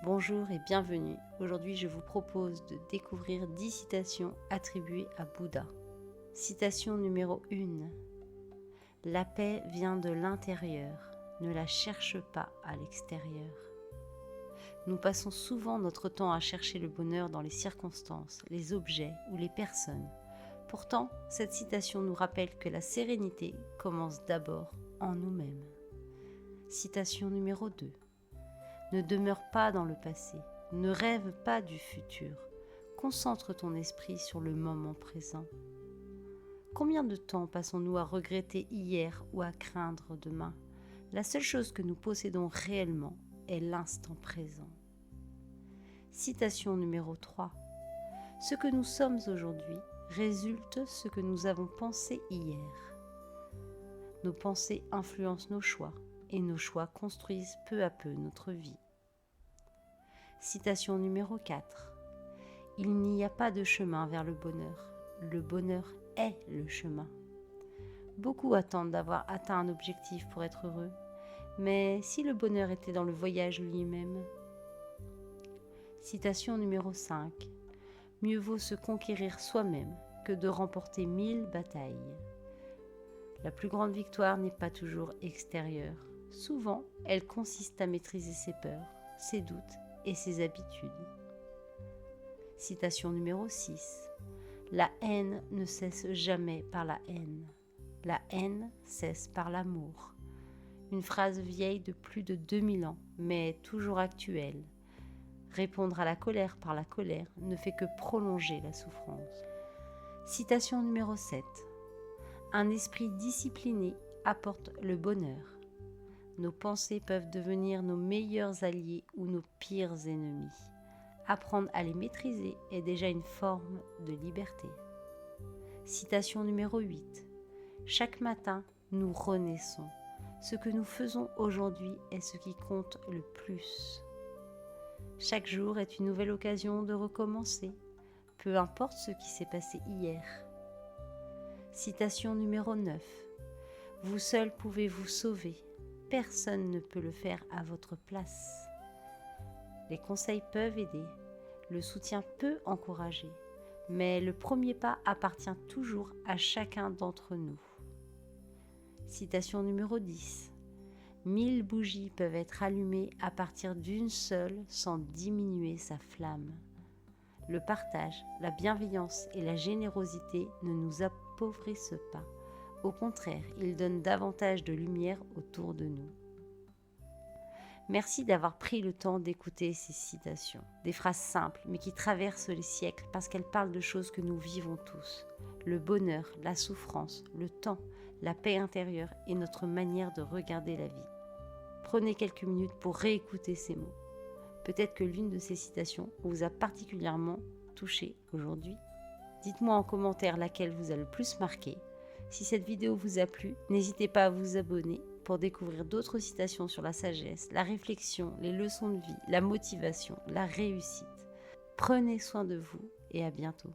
Bonjour et bienvenue. Aujourd'hui, je vous propose de découvrir 10 citations attribuées à Bouddha. Citation numéro 1. La paix vient de l'intérieur, ne la cherche pas à l'extérieur. Nous passons souvent notre temps à chercher le bonheur dans les circonstances, les objets ou les personnes. Pourtant, cette citation nous rappelle que la sérénité commence d'abord en nous-mêmes. Citation numéro 2. Ne demeure pas dans le passé, ne rêve pas du futur. Concentre ton esprit sur le moment présent. Combien de temps passons-nous à regretter hier ou à craindre demain? La seule chose que nous possédons réellement est l'instant présent. Citation numéro 3. Ce que nous sommes aujourd'hui résulte de ce que nous avons pensé hier. Nos pensées influencent nos choix et nos choix construisent peu à peu notre vie. Citation numéro 4. Il n'y a pas de chemin vers le bonheur est le chemin. Beaucoup attendent d'avoir atteint un objectif pour être heureux, mais si le bonheur était dans le voyage lui-même? Citation numéro 5. Mieux vaut se conquérir soi-même que de remporter 1000 batailles. La plus grande victoire n'est pas toujours extérieure. Souvent, elle consiste à maîtriser ses peurs, ses doutes et ses habitudes. Citation numéro 6. La haine ne cesse jamais par la haine. La haine cesse par l'amour. Une phrase vieille de plus de 2000 ans, mais toujours actuelle. Répondre à la colère par la colère ne fait que prolonger la souffrance. Citation numéro 7. Un esprit discipliné apporte le bonheur. Nos pensées peuvent devenir nos meilleurs alliés ou nos pires ennemis. Apprendre à les maîtriser est déjà une forme de liberté. Citation numéro 8. Chaque matin, nous renaissons. Ce que nous faisons aujourd'hui est ce qui compte le plus. Chaque jour est une nouvelle occasion de recommencer, peu importe ce qui s'est passé hier. Citation numéro 9. Vous seul pouvez vous sauver. Personne ne peut le faire à votre place. Les conseils peuvent aider, le soutien peut encourager, mais le premier pas appartient toujours à chacun d'entre nous. Citation numéro 10. 1000 bougies peuvent être allumées à partir d'une seule sans diminuer sa flamme. Le partage, la bienveillance et la générosité ne nous appauvrissent pas. Au contraire, ils donnent davantage de lumière autour de nous. Merci d'avoir pris le temps d'écouter ces citations. Des phrases simples, mais qui traversent les siècles parce qu'elles parlent de choses que nous vivons tous. Le bonheur, la souffrance, le temps, la paix intérieure et notre manière de regarder la vie. Prenez quelques minutes pour réécouter ces mots. Peut-être que l'une de ces citations vous a particulièrement touché aujourd'hui. Dites-moi en commentaire laquelle vous a le plus marqué. Si cette vidéo vous a plu, n'hésitez pas à vous abonner pour découvrir d'autres citations sur la sagesse, la réflexion, les leçons de vie, la motivation, la réussite. Prenez soin de vous et à bientôt.